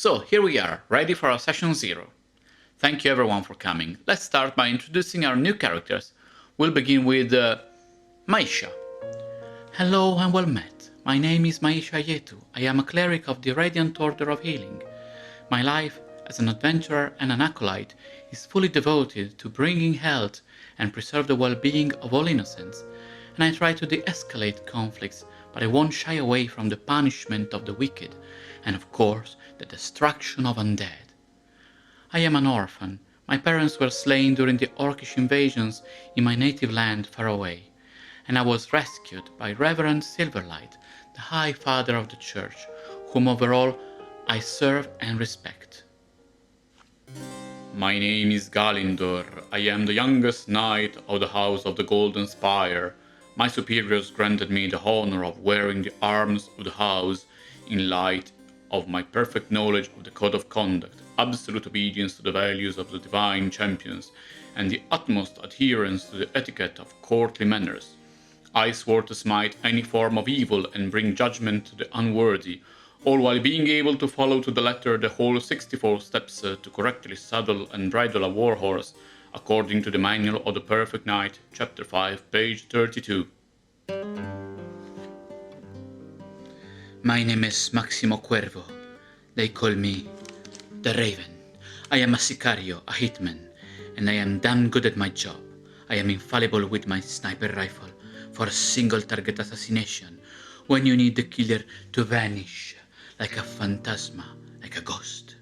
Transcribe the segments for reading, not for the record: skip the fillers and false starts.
So here we are, ready for our session 0. Thank you everyone for coming. Let's start by introducing our new characters. We'll begin with Maisha. Hello and well met. My name is Maisha Yetu. I am a cleric of the Radiant Order of Healing. My life as an adventurer and an acolyte is fully devoted to bringing health and preserve the well-being of all innocents, and I try to de-escalate conflicts, but I won't shy away from the punishment of the wicked, and of course the destruction of undead. I am an orphan. My parents were slain during the Orcish invasions in my native land far away, and I was rescued by Reverend Silverlight, the High Father of the Church, whom overall I serve and respect. My name is Galindor. I am the youngest knight of the House of the Golden Spire. My superiors granted me the honor of wearing the arms of the house in light of my perfect knowledge of the code of conduct, absolute obedience to the values of the divine champions, and the utmost adherence to the etiquette of courtly manners. I swore to smite any form of evil and bring judgment to the unworthy, all while being able to follow to the letter the whole 64 steps to correctly saddle and bridle a warhorse, according to the Manual of the Perfect Knight, Chapter 5, page 32. My name is Maximo Cuervo. They call me the Raven. I am a sicario, a hitman, and I am damn good at my job. I am infallible with my sniper rifle for a single target assassination when you need the killer to vanish like a phantasma, like a ghost.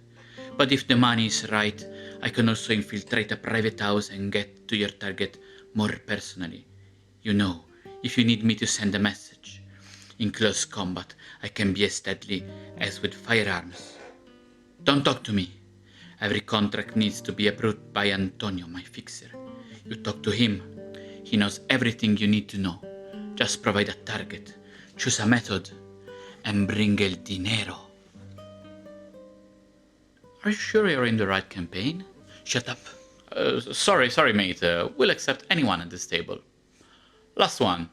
But if the money is right, I can also infiltrate a private house and get to your target more personally. You know, if you need me to send a message. In close combat, I can be as deadly as with firearms. Don't talk to me. Every contract needs to be approved by Antonio, my fixer. You talk to him. He knows everything you need to know. Just provide a target, choose a method, and bring el dinero. Are you sure you're in the right campaign? Shut up. Sorry mate, we'll accept anyone at this table. Last one.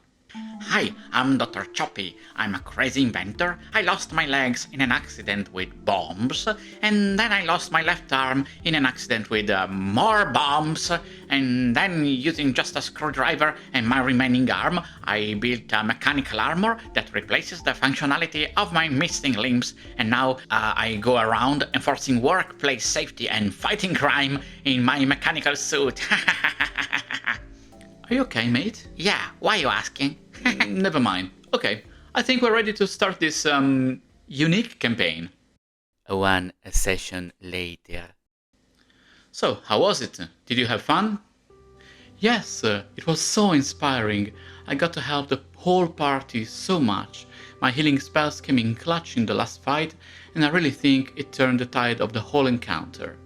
Hi, I'm Dr. Choppy. I'm a crazy inventor. I lost my legs in an accident with bombs, and then I lost my left arm in an accident with more bombs, and then using just a screwdriver and my remaining arm, I built a mechanical armor that replaces the functionality of my missing limbs, and now I go around enforcing workplace safety and fighting crime in my mechanical suit. Are you okay, mate? Yeah, why are you asking? Never mind. Okay, I think we're ready to start this, unique campaign. One session later. So, how was it? Did you have fun? Yes, it was so inspiring. I got to help the whole party so much. My healing spells came in clutch in the last fight, and I really think it turned the tide of the whole encounter.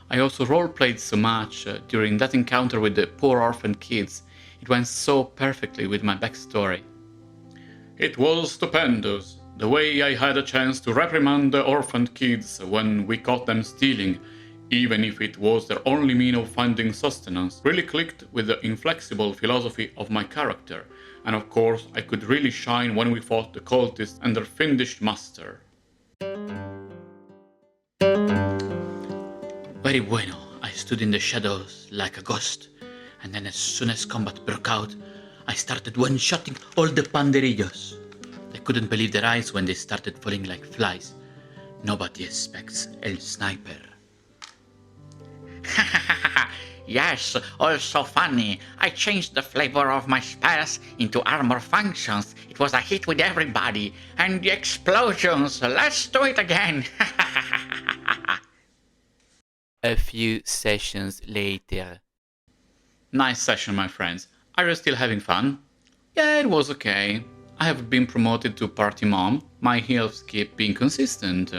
I also roleplayed so much during that encounter with the poor orphan kids. It went so perfectly with my backstory. It was stupendous. The way I had a chance to reprimand the orphaned kids when we caught them stealing, even if it was their only means of finding sustenance, really clicked with the inflexible philosophy of my character. And of course, I could really shine when we fought the cultists and their fiendish master. Very bueno. I stood in the shadows like a ghost, and then as soon as combat broke out, I started one-shotting all the panderillos. They couldn't believe their eyes when they started falling like flies. Nobody expects El Sniper. Yes, also funny. I changed the flavor of my spells into armor functions. It was a hit with everybody. And the explosions. Let's do it again. A few sessions later. Nice session, my friends. Are you still having fun? Yeah, it was okay. I have been promoted to party mom. My heals keep being consistent.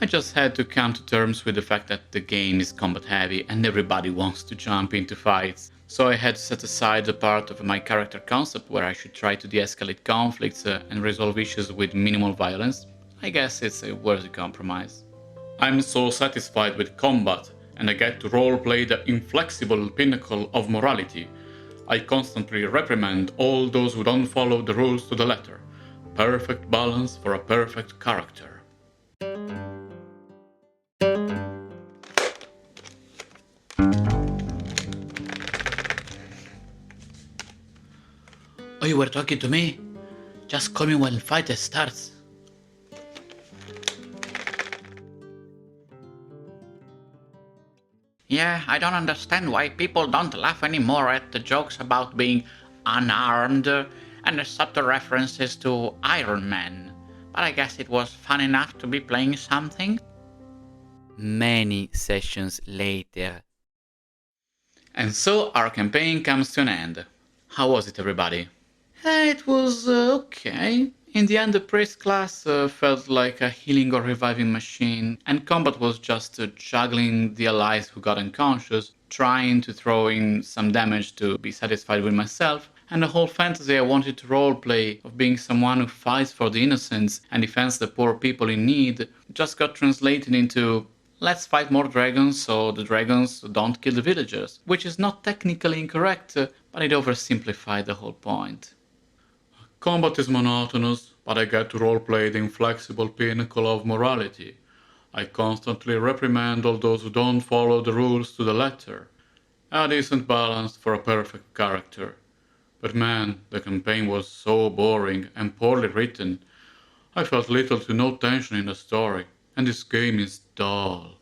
I just had to come to terms with the fact that the game is combat heavy and everybody wants to jump into fights. So I had to set aside the part of my character concept where I should try to de-escalate conflicts and resolve issues with minimal violence. I guess it's a worthy compromise. I'm so satisfied with combat, and I get to roleplay the inflexible pinnacle of morality. I constantly reprimand all those who don't follow the rules to the letter. Perfect balance for a perfect character. you were talking to me? Just call me when fight starts. Yeah, I don't understand why people don't laugh anymore at the jokes about being unarmed and the subtle references to Iron Man. But I guess it was fun enough to be playing something. Many sessions later. And so our campaign comes to an end. How was it, everybody? It was okay. In the end, the priest class felt like a healing or reviving machine, and combat was just juggling the allies who got unconscious, trying to throw in some damage to be satisfied with myself, and the whole fantasy I wanted to roleplay of being someone who fights for the innocents and defends the poor people in need just got translated into let's fight more dragons so the dragons don't kill the villagers, which is not technically incorrect, but it oversimplified the whole point. Combat is monotonous, but I get to roleplay the inflexible pinnacle of morality. I constantly reprimand all those who don't follow the rules to the letter. A decent balance for a perfect character. But man, the campaign was so boring and poorly written. I felt little to no tension in the story, and this game is dull.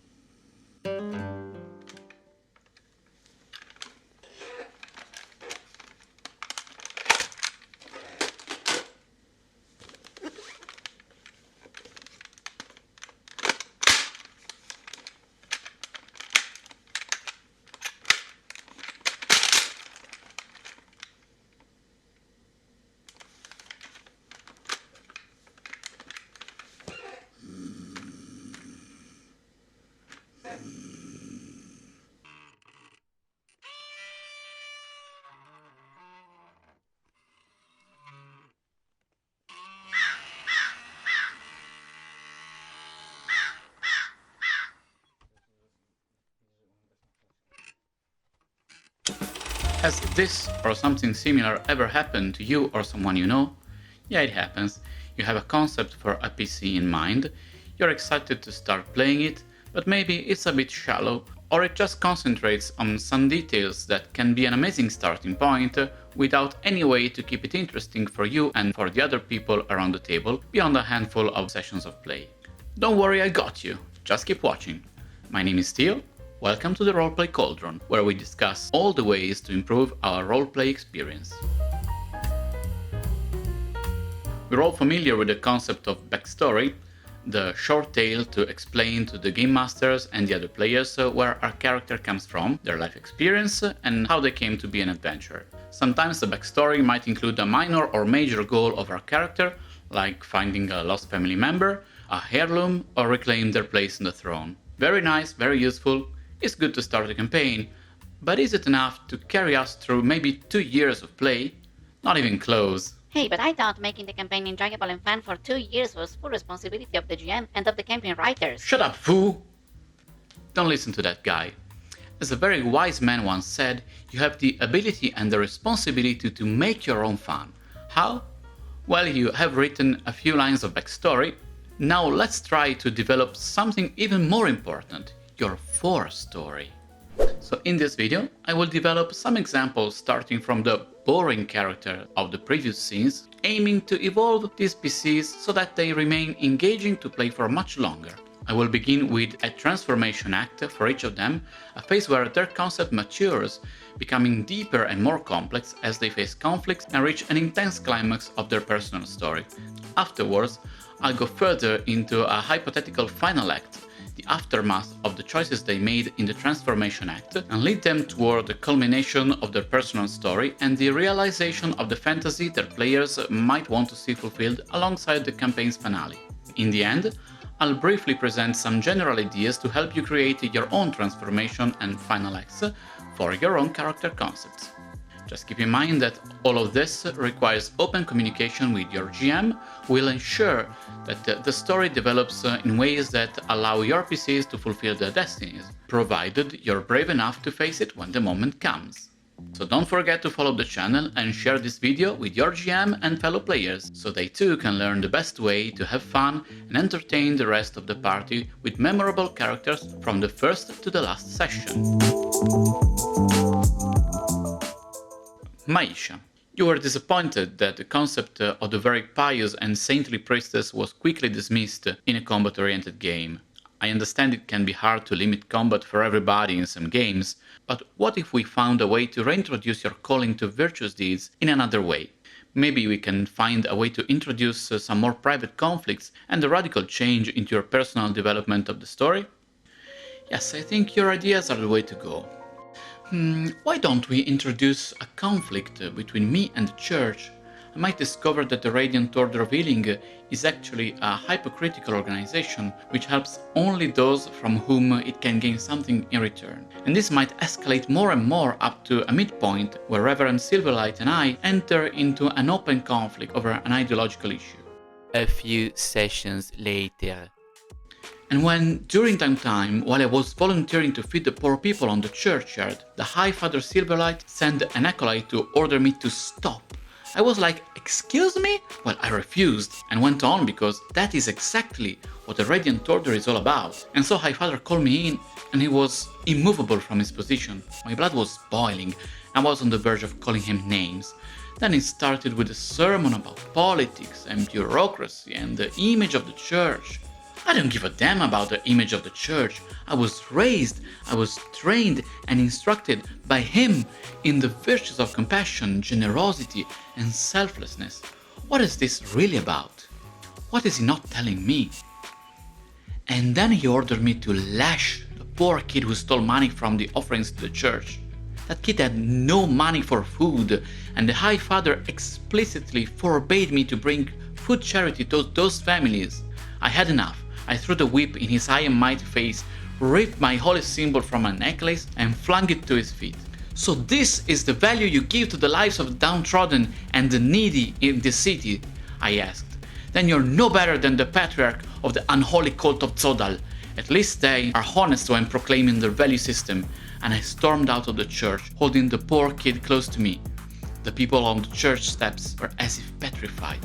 Has this or something similar ever happened to you or someone you know? Yeah, it happens. You have a concept for a PC in mind, you're excited to start playing it, but maybe it's a bit shallow, or it just concentrates on some details that can be an amazing starting point without any way to keep it interesting for you and for the other people around the table beyond a handful of sessions of play. Don't worry, I got you. Just keep watching. My name is Theo. Welcome to the Roleplay Cauldron, where we discuss all the ways to improve our roleplay experience. We're all familiar with the concept of backstory, the short tale to explain to the game masters and the other players where our character comes from, their life experience, and how they came to be an adventurer. Sometimes the backstory might include a minor or major goal of our character, like finding a lost family member, a heirloom, or reclaim their place on the throne. Very nice, very useful. It's good to start a campaign, but is it enough to carry us through maybe 2 years of play? Not even close. Hey, but I thought making the campaign enjoyable and fun for 2 years was full responsibility of the GM and of the campaign writers. Shut up, fool! Don't listen to that guy. As a very wise man once said, you have the ability and the responsibility to make your own fun. How? Well, you have written a few lines of backstory. Now let's try to develop something even more important, your Forestory. So in this video, I will develop some examples starting from the boring character of the previous scenes, aiming to evolve these PCs so that they remain engaging to play for much longer. I will begin with a transformation act for each of them, a phase where their concept matures, becoming deeper and more complex as they face conflicts and reach an intense climax of their personal story. Afterwards, I'll go further into a hypothetical final act, the aftermath of the choices they made in the transformation act, and lead them toward the culmination of their personal story and the realization of the fantasy their players might want to see fulfilled alongside the campaign's finale. In the end, I'll briefly present some general ideas to help you create your own transformation and final acts for your own character concepts. Just keep in mind that all of this requires open communication with your GM, who will ensure that the story develops in ways that allow your PCs to fulfill their destinies, provided you're brave enough to face it when the moment comes. So don't forget to follow the channel and share this video with your GM and fellow players, so they too can learn the best way to have fun and entertain the rest of the party with memorable characters from the first to the last session. Maisha. You were disappointed that the concept of the very pious and saintly priestess was quickly dismissed in a combat-oriented game. I understand it can be hard to limit combat for everybody in some games, but what if we found a way to reintroduce your calling to virtuous deeds in another way? Maybe we can find a way to introduce some more private conflicts and a radical change into your personal development of the story? Yes, I think your ideas are the way to go. Why don't we introduce a conflict between me and the church? I might discover that the Radiant Order of Healing is actually a hypocritical organization which helps only those from whom it can gain something in return. And this might escalate more and more up to a midpoint where Reverend Silverlight and I enter into an open conflict over an ideological issue. A few sessions later. And when, during downtime, while I was volunteering to feed the poor people on the churchyard, the High Father Silverlight sent an acolyte to order me to stop, I was like, excuse me? Well, I refused and went on because that is exactly what the Radiant Order is all about. And so High Father called me in and he was immovable from his position. My blood was boiling. I was on the verge of calling him names. Then he started with a sermon about politics and bureaucracy and the image of the church. I don't give a damn about the image of the church. I was raised, I was trained and instructed by him in the virtues of compassion, generosity and selflessness. What is this really about? What is he not telling me? And then he ordered me to lash the poor kid who stole money from the offerings to the church. That kid had no money for food, and the High Father explicitly forbade me to bring food charity to those families. I had enough. I threw the whip in his high and mighty face, ripped my holy symbol from a necklace and flung it to his feet. So this is the value you give to the lives of the downtrodden and the needy in this city? I asked. Then you're no better than the patriarch of the unholy cult of Zodal. At least they are honest when proclaiming their value system. And I stormed out of the church, holding the poor kid close to me. The people on the church steps were as if petrified.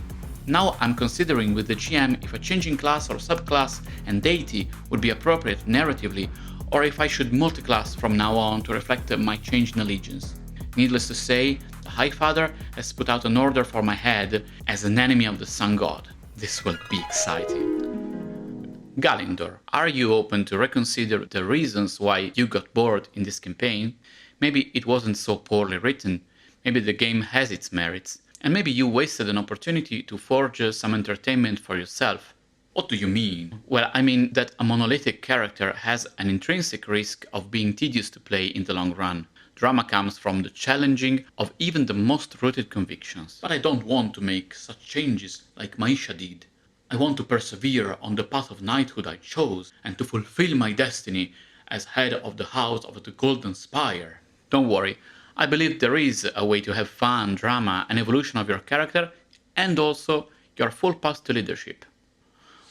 Now I'm considering with the GM if a changing class or subclass and deity would be appropriate narratively, or if I should multiclass from now on to reflect my change in allegiance. Needless to say, the High Father has put out an order for my head as an enemy of the Sun God. This will be exciting. Galindor, are you open to reconsider the reasons why you got bored in this campaign? Maybe it wasn't so poorly written, maybe the game has its merits, and maybe you wasted an opportunity to forge some entertainment for yourself. What do you mean? Well, I mean that a monolithic character has an intrinsic risk of being tedious to play in the long run. Drama comes from the challenging of even the most rooted convictions. But I don't want to make such changes like Maisha did. I want to persevere on the path of knighthood I chose and to fulfill my destiny as head of the House of the Golden Spire. Don't worry. I believe there is a way to have fun, drama, and evolution of your character, and also your full path to leadership.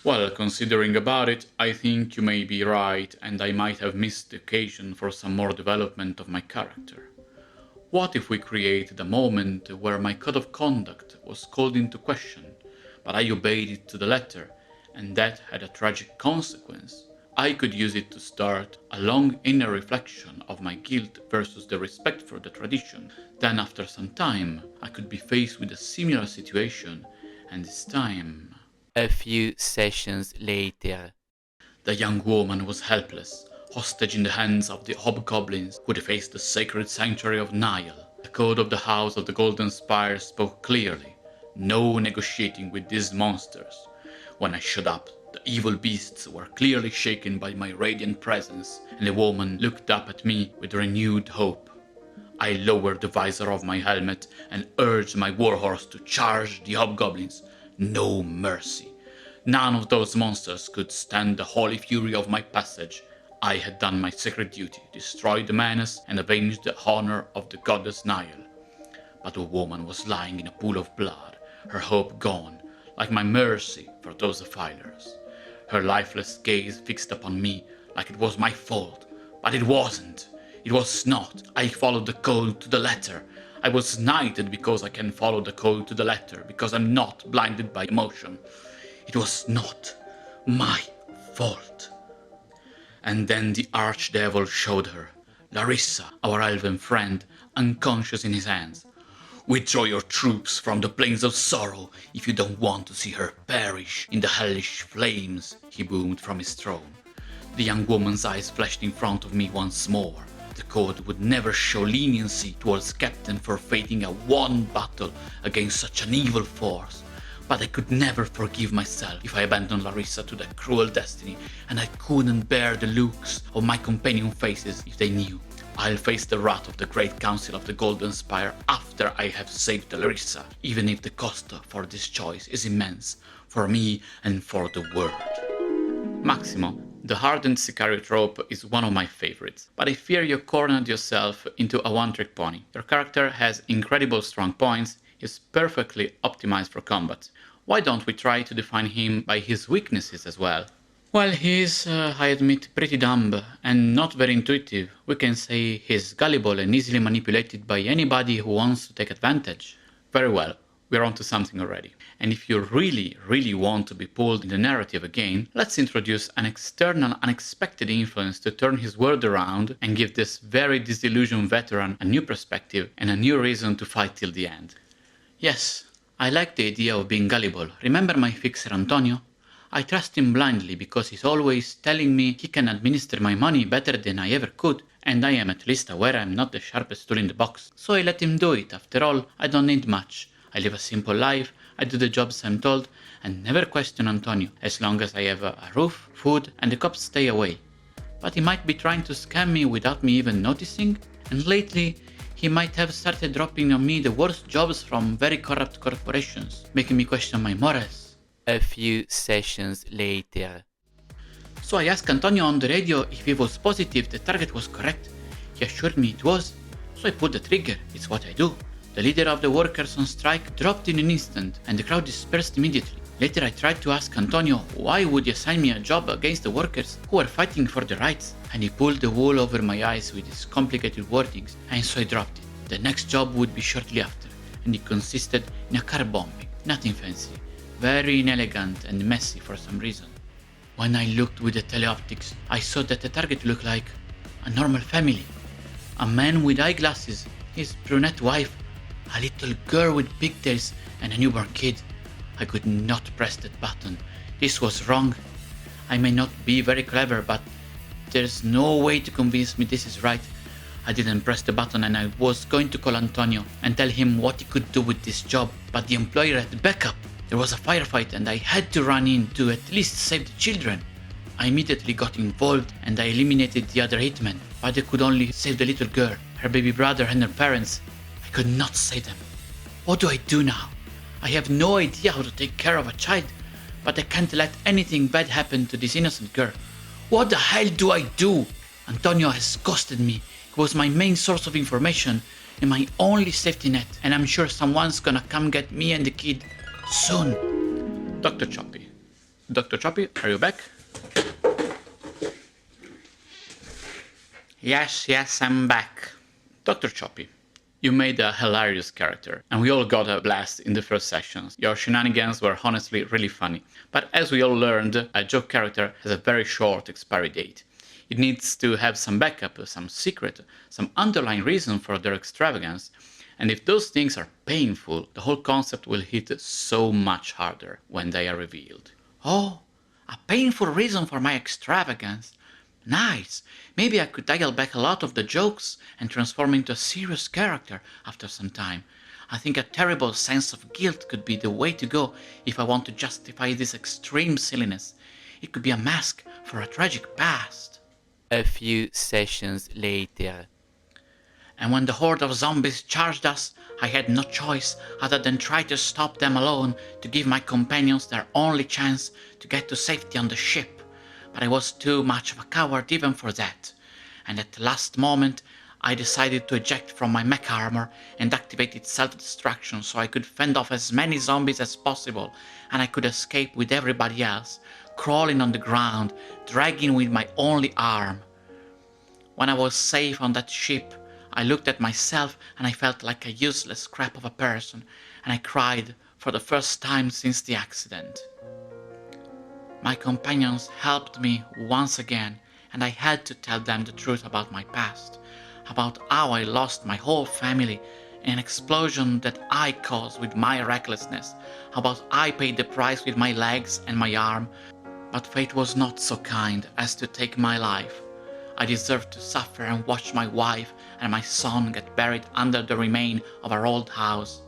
Well, considering about it, I think you may be right, and I might have missed the occasion for some more development of my character. What if we created a moment where my code of conduct was called into question, but I obeyed it to the letter, and that had a tragic consequence? I could use it to start a long inner reflection of my guilt versus the respect for the tradition. Then after some time, I could be faced with a similar situation, and this time... A few sessions later. The young woman was helpless, hostage in the hands of the hobgoblins who defaced the sacred sanctuary of Nile. The code of the House of the Golden Spire spoke clearly. No negotiating with these monsters. When I showed up, the evil beasts were clearly shaken by my radiant presence, and the woman looked up at me with renewed hope. I lowered the visor of my helmet and urged my warhorse to charge the hobgoblins. No mercy. None of those monsters could stand the holy fury of my passage. I had done my sacred duty, destroyed the menace, and avenged the honor of the goddess Nile. But the woman was lying in a pool of blood, her hope gone, like my mercy for those defilers. Her lifeless gaze fixed upon me like it was my fault, but it wasn't. It was not. I followed the code to the letter. I was knighted because I can follow the code to the letter, because I'm not blinded by emotion. It was not my fault. And then the archdevil showed her, Larissa, our elven friend, unconscious in his hands. Withdraw your troops from the plains of sorrow if you don't want to see her perish in the hellish flames, he boomed from his throne. The young woman's eyes flashed in front of me once more. The code would never show leniency towards Captain for fighting a won battle against such an evil force. But I could never forgive myself if I abandoned Larissa to that cruel destiny, and I couldn't bear the looks of my companion faces if they knew. I'll face the wrath of the Great Council of the Golden Spire after I have saved Larissa, even if the cost for this choice is immense, for me and for the world. Maximo, the hardened Sicario trope is one of my favorites, but I fear you cornered yourself into a one-trick pony. Your character has incredible strong points, is perfectly optimized for combat. Why don't we try to define him by his weaknesses as well? Well, he's, I admit, pretty dumb and not very intuitive. We can say he's gullible and easily manipulated by anybody who wants to take advantage. Very well, we're onto something already. And if you really want to be pulled in the narrative again, let's introduce an external unexpected influence to turn his world around and give this very disillusioned veteran a new perspective and a new reason to fight till the end. Yes, I like the idea of being gullible. Remember my fixer Antonio? I trust him blindly because he's always telling me he can administer my money better than I ever could, and I am at least aware I'm not the sharpest tool in the box. So I let him do it. After all, I don't need much. I live a simple life, I do the jobs I'm told, and never question Antonio, as long as I have a roof, food, and the cops stay away. But he might be trying to scam me without me even noticing, and lately he might have started dropping on me the worst jobs from very corrupt corporations, making me question my morals. A few sessions later. So I asked Antonio on the radio if he was positive the target was correct. He assured me it was, so I pulled the trigger. It's what I do. The leader of the workers on strike dropped in an instant, and the crowd dispersed immediately. Later I tried to ask Antonio why would he assign me a job against the workers who were fighting for their rights, and he pulled the wool over my eyes with his complicated wordings, and so I dropped it. The next job would be shortly after, and it consisted in a car bombing. Nothing fancy. Very inelegant and messy for some reason. When I looked with the teleoptics, I saw that the target looked like a normal family. A man with eyeglasses, his brunette wife, a little girl with pigtails, and a newborn kid. I could not press that button. This was wrong. I may not be very clever, but there's no way to convince me this is right. I didn't press the button and I was going to call Antonio and tell him what he could do with this job, but the employer had backup. There was a firefight and I had to run in to at least save the children. I immediately got involved and I eliminated the other hitmen, but I could only save the little girl, her baby brother and her parents. I could not save them. What do I do now? I have no idea how to take care of a child, but I can't let anything bad happen to this innocent girl. What the hell do I do? Antonio has ghosted me. He was my main source of information and my only safety net, and I'm sure someone's gonna come get me and the kid soon. Dr. Choppy. Dr. Choppy, are you back? Yes, I'm back. Dr. Choppy, you made a hilarious character, and we all got a blast in the first sessions. Your shenanigans were honestly really funny, but as we all learned, a joke character has a very short expiry date. It needs to have some backup, some secret, some underlying reason for their extravagance, and if those things are painful, the whole concept will hit so much harder when they are revealed. Oh, a painful reason for my extravagance. Nice. Maybe I could dial back a lot of the jokes and transform into a serious character after some time. I think a terrible sense of guilt could be the way to go if I want to justify this extreme silliness. It could be a mask for a tragic past. A few sessions later. And when the horde of zombies charged us, I had no choice other than try to stop them alone to give my companions their only chance to get to safety on the ship. But I was too much of a coward even for that, and at the last moment I decided to eject from my mech armor and activated self-destruction so I could fend off as many zombies as possible and I could escape with everybody else, crawling on the ground, dragging with my only arm. When I was safe on that ship, I looked at myself and I felt like a useless scrap of a person, and I cried for the first time since the accident. My companions helped me once again, and I had to tell them the truth about my past, about how I lost my whole family an explosion that I caused with my recklessness. How about I paid the price with my legs and my arm, but fate was not so kind as to take my life. I deserved to suffer and watch my wife and my son get buried under the remain of our old house.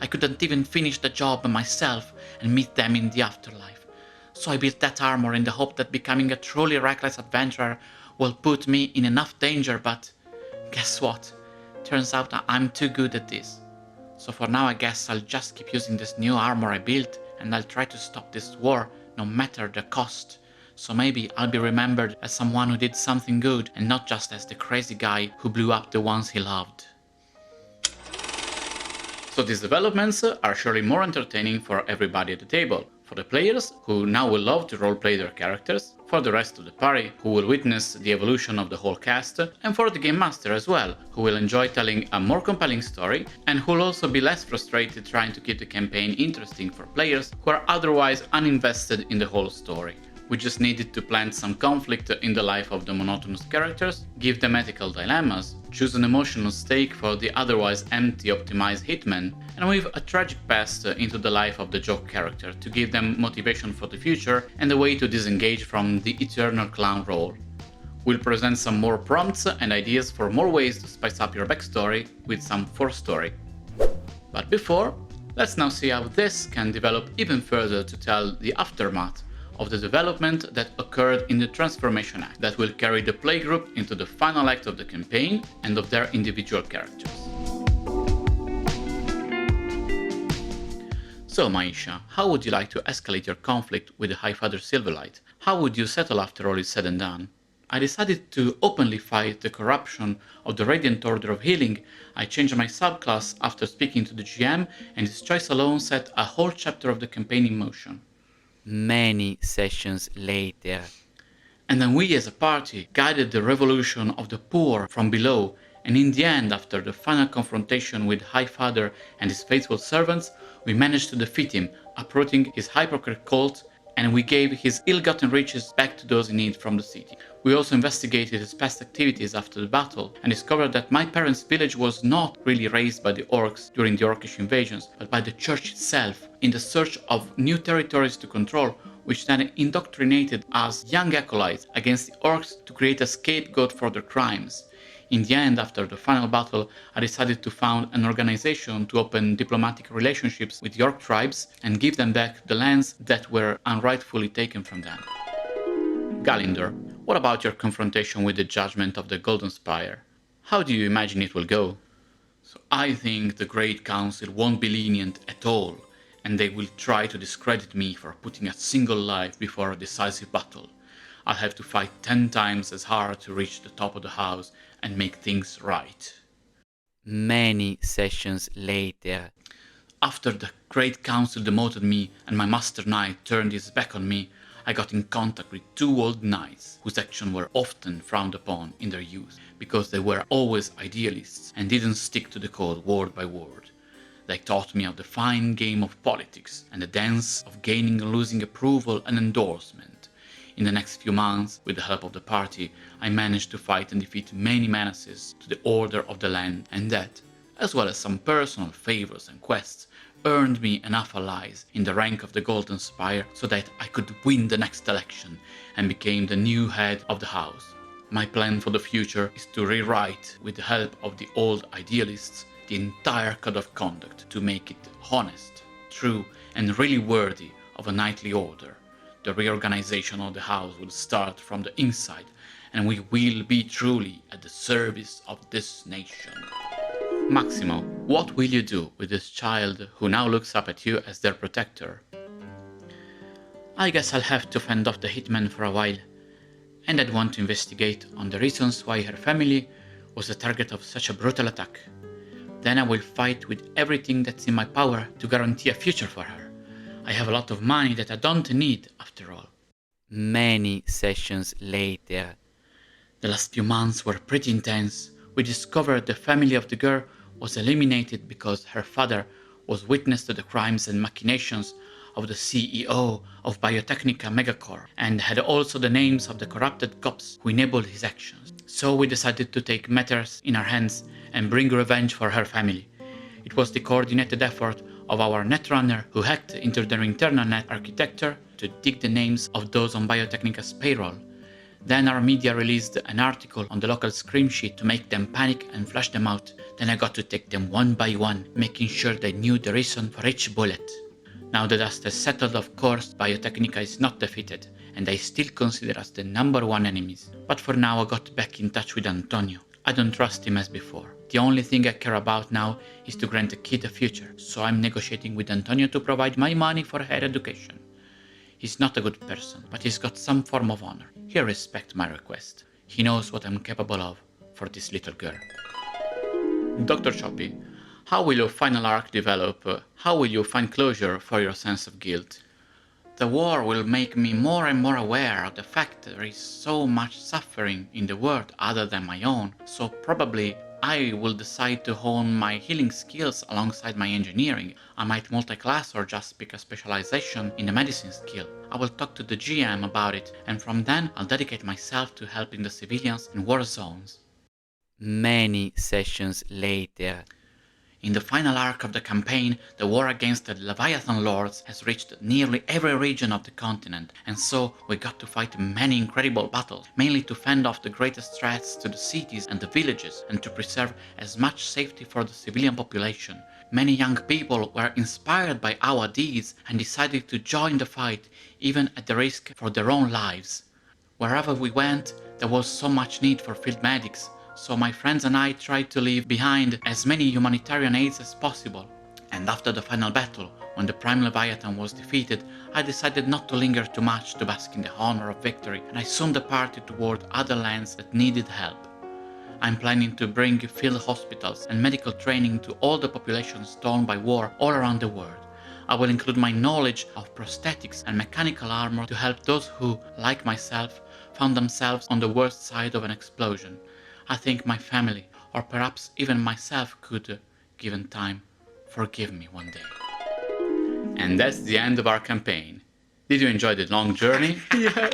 I couldn't even finish the job by myself and meet them in the afterlife. So I built that armor in the hope that becoming a truly reckless adventurer will put me in enough danger, but guess what? Turns out I'm too good at this. So for now I guess I'll just keep using this new armor I built, and I'll try to stop this war no matter the cost. So maybe I'll be remembered as someone who did something good and not just as the crazy guy who blew up the ones he loved. So these developments are surely more entertaining for everybody at the table. For the players, who now will love to roleplay their characters, for the rest of the party, who will witness the evolution of the whole cast, and for the game master as well, who will enjoy telling a more compelling story, and who will also be less frustrated trying to keep the campaign interesting for players who are otherwise uninvested in the whole story. We just needed to plant some conflict in the life of the monotonous characters, give them ethical dilemmas, choose an emotional stake for the otherwise empty optimized hitman, and weave a tragic past into the life of the joke character to give them motivation for the future and a way to disengage from the eternal clown role. We'll present some more prompts and ideas for more ways to spice up your backstory with some Forestory. But before, let's now see how this can develop even further to tell the aftermath of the development that occurred in the Transformation Act that will carry the playgroup into the final act of the campaign and of their individual characters. So Maisha, how would you like to escalate your conflict with the High Father Silverlight? How would you settle after all is said and done? I decided to openly fight the corruption of the Radiant Order of Healing. I changed my subclass after speaking to the GM, and his choice alone set a whole chapter of the campaign in motion. Many sessions later. And then we as a party guided the revolution of the poor from below, and in the end, after the final confrontation with High Father and his faithful servants, we managed to defeat him, uprooting his hypocrite cult, and we gave his ill-gotten riches back to those in need from the city. We also investigated his past activities after the battle and discovered that my parents' village was not really raised by the orcs during the orcish invasions, but by the church itself, in the search of new territories to control, which then indoctrinated us young acolytes against the orcs to create a scapegoat for their crimes. In the end, after the final battle, I decided to found an organization to open diplomatic relationships with the orc tribes and give them back the lands that were unrightfully taken from them. Galindor, what about your confrontation with the judgment of the Golden Spire? How do you imagine it will go? So I think the Great Council won't be lenient at all, and they will try to discredit me for putting a single life before a decisive battle. I'll have to fight 10 times as hard to reach the top of the house and make things right. Many sessions later. After the Great Council demoted me and my Master Knight turned his back on me, I got in contact with 2 old knights whose actions were often frowned upon in their youth because they were always idealists and didn't stick to the code word by word. They taught me of the fine game of politics and the dance of gaining and losing approval and endorsement. In the next few months, with the help of the party, I managed to fight and defeat many menaces to the order of the land, and that, as well as some personal favors and quests, earned me enough allies in the rank of the Golden Spire so that I could win the next election and became the new head of the house. My plan for the future is to rewrite, with the help of the old idealists, the entire code of conduct to make it honest, true, and really worthy of a knightly order. The reorganization of the house will start from the inside, and we will be truly at the service of this nation. Maximo, what will you do with this child who now looks up at you as their protector? I guess I'll have to fend off the hitman for a while, and I'd want to investigate on the reasons why her family was the target of such a brutal attack. Then I will fight with everything that's in my power to guarantee a future for her. I have a lot of money that I don't need, after all. Many sessions later. The last few months were pretty intense. We discovered the family of the girl was eliminated because her father was witness to the crimes and machinations of the CEO of Biotechnica Megacorp and had also the names of the corrupted cops who enabled his actions. So we decided to take matters in our hands and bring revenge for her family. It was the coordinated effort of our netrunner who hacked into their internal net architecture to dig the names of those on Biotechnica's payroll. Then our media released an article on the local scream sheet to make them panic and flush them out. Then I got to take them one by one, making sure they knew the reason for each bullet. Now the dust has settled, of course, Biotechnica is not defeated, and I still consider us the #1 enemies. But for now I got back in touch with Antonio. I don't trust him as before. The only thing I care about now is to grant the kid a future, so I'm negotiating with Antonio to provide my money for her education. He's not a good person, but he's got some form of honor. He'll respect my request. He knows what I'm capable of for this little girl. Dr. Choppy, how will your final arc develop? How will you find closure for your sense of guilt? The war will make me more and more aware of the fact that there is so much suffering in the world other than my own, so probably I will decide to hone my healing skills alongside my engineering. I might multi-class or just pick a specialization in the medicine skill. I will talk to the GM about it, and from then I'll dedicate myself to helping the civilians in war zones. Many sessions later. In the final arc of the campaign, the war against the Leviathan Lords has reached nearly every region of the continent, and so we got to fight many incredible battles, mainly to fend off the greatest threats to the cities and the villages, and to preserve as much safety for the civilian population. Many young people were inspired by our deeds and decided to join the fight, even at the risk for their own lives. Wherever we went, there was so much need for field medics, so my friends and I tried to leave behind as many humanitarian aids as possible. And after the final battle, when the Prime Leviathan was defeated, I decided not to linger too much to bask in the honor of victory, and I soon departed toward other lands that needed help. I'm planning to bring field hospitals and medical training to all the populations torn by war all around the world. I will include my knowledge of prosthetics and mechanical armor to help those who, like myself, found themselves on the worst side of an explosion. I think my family, or perhaps even myself, could, given time, forgive me one day. And that's the end of our campaign. Did you enjoy the long journey? Yes.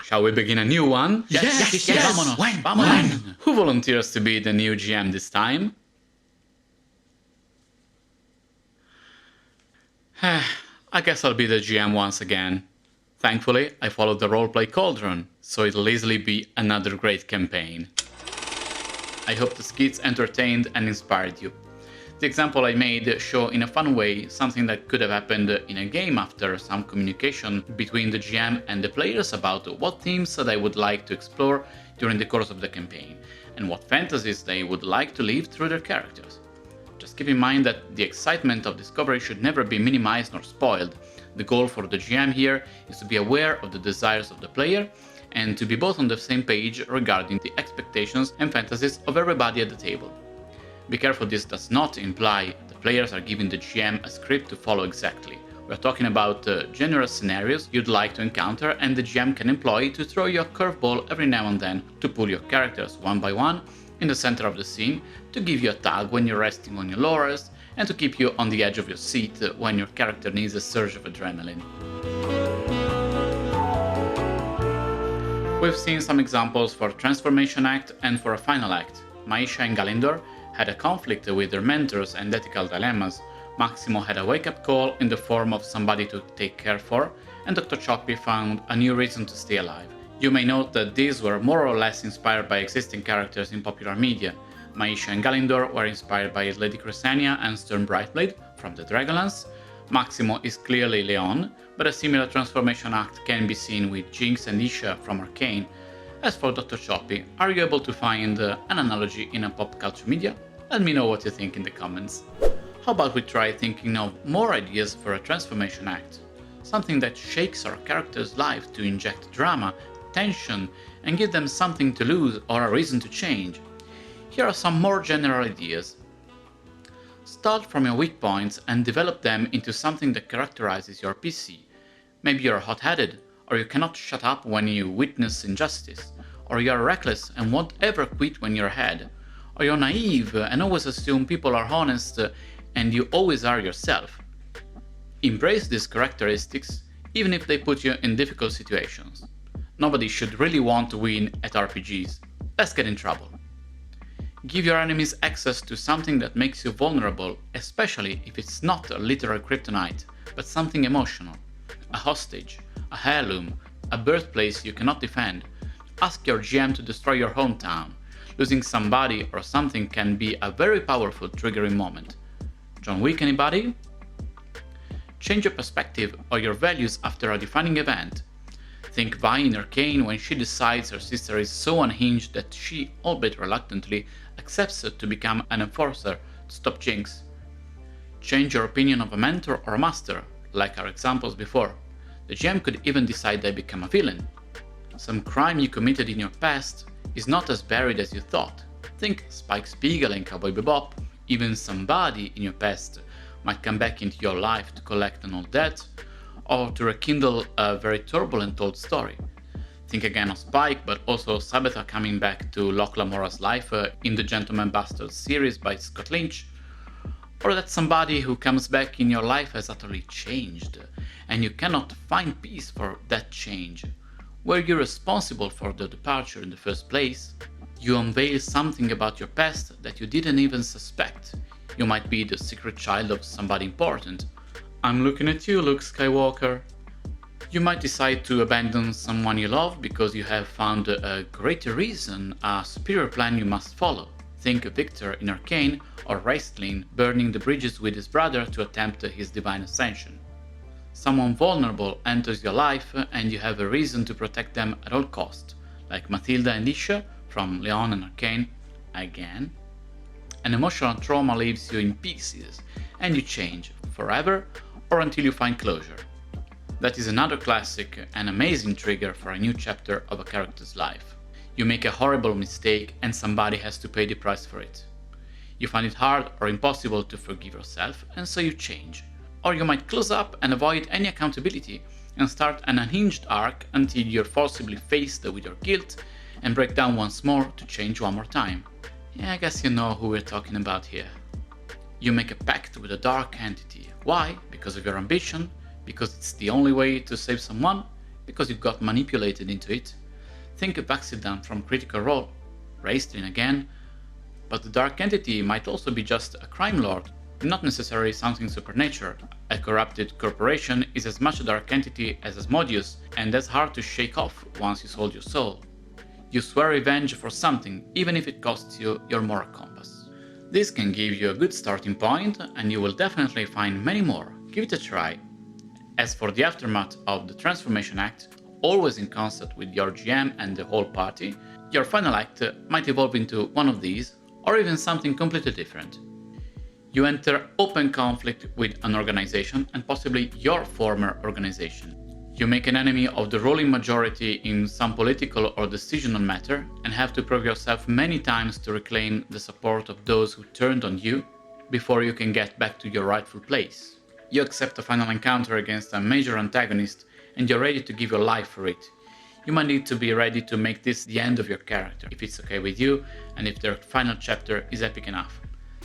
Shall we begin a new one? Yes. Vámonos. When? Who volunteers to be the new GM this time? I guess I'll be the GM once again. Thankfully, I followed the roleplay cauldron, so it'll easily be another great campaign. I hope the skits entertained and inspired you. The example I made show in a fun way something that could have happened in a game after some communication between the GM and the players about what themes they would like to explore during the course of the campaign, and what fantasies they would like to live through their characters. Just keep in mind that the excitement of discovery should never be minimized nor spoiled. The goal for the GM here is to be aware of the desires of the player and to be both on the same page regarding the expectations and fantasies of everybody at the table. Be careful, this does not imply the players are giving the GM a script to follow exactly. We're talking about general scenarios you'd like to encounter, and the GM can employ to throw you a curveball every now and then to pull your characters one by one in the center of the scene, to give you a tug when you're resting on your laurels, and to keep you on the edge of your seat when your character needs a surge of adrenaline. We've seen some examples for a transformation act and for a final act. Maisha and Galindor had a conflict with their mentors and ethical dilemmas. Maximo had a wake-up call in the form of somebody to take care for, and Dr. Choppy found a new reason to stay alive. You may note that these were more or less inspired by existing characters in popular media. Maisha and Galindor were inspired by Lady Cresania and Stern Brightblade from the Dragonlance. Maximo is clearly Leon, but a similar transformation act can be seen with Jinx and Isha from Arcane. As for Dr. Choppy, are you able to find an analogy in a pop culture media? Let me know what you think in the comments. How about we try thinking of more ideas for a transformation act? Something that shakes our characters' lives to inject drama, tension, and give them something to lose or a reason to change. Here are some more general ideas. Start from your weak points and develop them into something that characterizes your PC. Maybe you're hot-headed, or you cannot shut up when you witness injustice, or you're reckless and won't ever quit when you're ahead, or you're naive and always assume people are honest and you always are yourself. Embrace these characteristics even if they put you in difficult situations. Nobody should really want to win at RPGs. Let's get in trouble. Give your enemies access to something that makes you vulnerable, especially if it's not a literal kryptonite, but something emotional. A hostage, a heirloom, a birthplace you cannot defend. Ask your GM to destroy your hometown. Losing somebody or something can be a very powerful triggering moment. John Wick, anybody? Change your perspective or your values after a defining event. Think Vi in Arcane when she decides her sister is so unhinged that she, albeit reluctantly, accepts to become an enforcer to stop Jinx. Change your opinion of a mentor or a master, like our examples before. The GM could even decide they become a villain. Some crime you committed in your past is not as buried as you thought. Think Spike Spiegel and Cowboy Bebop. Even somebody in your past might come back into your life to collect an old debt, or to rekindle a very turbulent old story. Think again of Spike, but also Sabatha coming back to Locke Lamora's life in the Gentleman Bastard series by Scott Lynch, or that somebody who comes back in your life has utterly changed, and you cannot find peace for that change. Were you responsible for the departure in the first place? You unveil something about your past that you didn't even suspect. You might be the secret child of somebody important. I'm looking at you, Luke Skywalker. You might decide to abandon someone you love because you have found a greater reason, a superior plan you must follow. Think Victor in Arcane or Raistlin burning the bridges with his brother to attempt his divine ascension. Someone vulnerable enters your life and you have a reason to protect them at all cost, like Matilda and Isha from Leon and Arcane, again. An emotional trauma leaves you in pieces and you change, forever or until you find closure. That is another classic and amazing trigger for a new chapter of a character's life. You make a horrible mistake and somebody has to pay the price for it. You find it hard or impossible to forgive yourself and so you change. Or you might close up and avoid any accountability and start an unhinged arc until you're forcibly faced with your guilt and break down once more to change one more time. Yeah, I guess you know who we're talking about here. You make a pact with a dark entity. Why? Because of your ambition? Because it's the only way to save someone? Because you got manipulated into it? Think of Accident from Critical Role, Raistlin again, but the dark entity might also be just a crime lord, not necessarily something supernatural. A corrupted corporation is as much a dark entity as Asmodeus, and that's hard to shake off once you sold your soul. You swear revenge for something, even if it costs you your moral compass. This can give you a good starting point, and you will definitely find many more. Give it a try. As for the aftermath of the Transformation Act, always in concert with your GM and the whole party, your final act might evolve into one of these, or even something completely different. You enter open conflict with an organization and possibly your former organization. You make an enemy of the ruling majority in some political or decisional matter and have to prove yourself many times to reclaim the support of those who turned on you before you can get back to your rightful place. You accept a final encounter against a major antagonist and you're ready to give your life for it. You might need to be ready to make this the end of your character, if it's okay with you and if their final chapter is epic enough.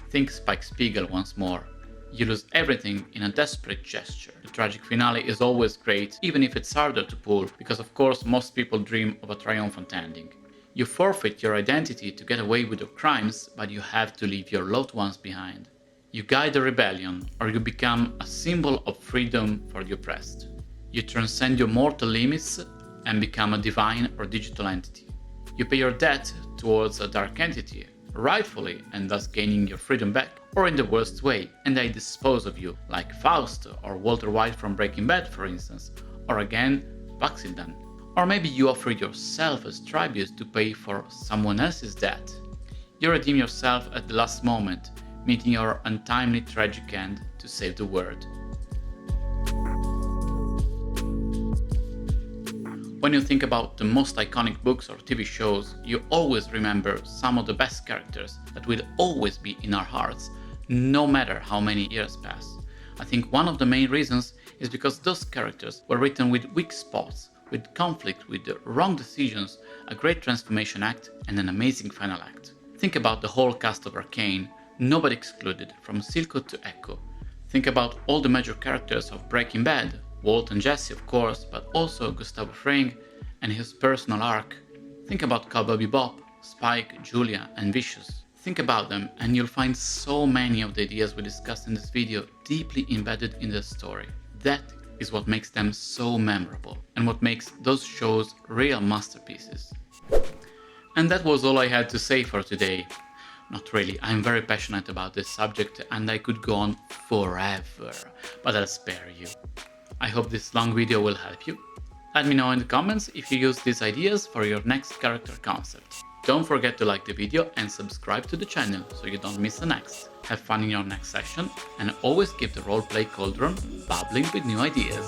Think Spike Spiegel once more. You lose everything in a desperate gesture. The tragic finale is always great, even if it's harder to pull, because of course most people dream of a triumphant ending. You forfeit your identity to get away with your crimes, but you have to leave your loved ones behind. You guide a rebellion, or you become a symbol of freedom for the oppressed. You transcend your mortal limits and become a divine or digital entity. You pay your debt towards a dark entity, rightfully, and thus gaining your freedom back, or in the worst way, and they dispose of you, like Faust or Walter White from Breaking Bad, for instance, or again, Vaxildan. Or maybe you offer yourself as tribute to pay for someone else's debt. You redeem yourself at the last moment, meeting your untimely tragic end to save the world. When you think about the most iconic books or TV shows, you always remember some of the best characters that will always be in our hearts, no matter how many years pass. I think one of the main reasons is because those characters were written with weak spots, with conflict, with the wrong decisions, a great transformation act, and an amazing final act. Think about the whole cast of Arcane, nobody excluded, from Silco to Echo. Think about all the major characters of Breaking Bad, Walt and Jesse of course, but also Gustavo Fring and his personal arc. Think about Cowboy Bebop, Spike, Julia and Vicious. Think about them and you'll find so many of the ideas we discussed in this video deeply embedded in the story. That is what makes them so memorable and what makes those shows real masterpieces. And that was all I had to say for today. Not really, I'm very passionate about this subject and I could go on forever, but I'll spare you. I hope this long video will help you. Let me know in the comments if you use these ideas for your next character concept. Don't forget to like the video and subscribe to the channel so you don't miss the next. Have fun in your next session and always keep the roleplay cauldron bubbling with new ideas.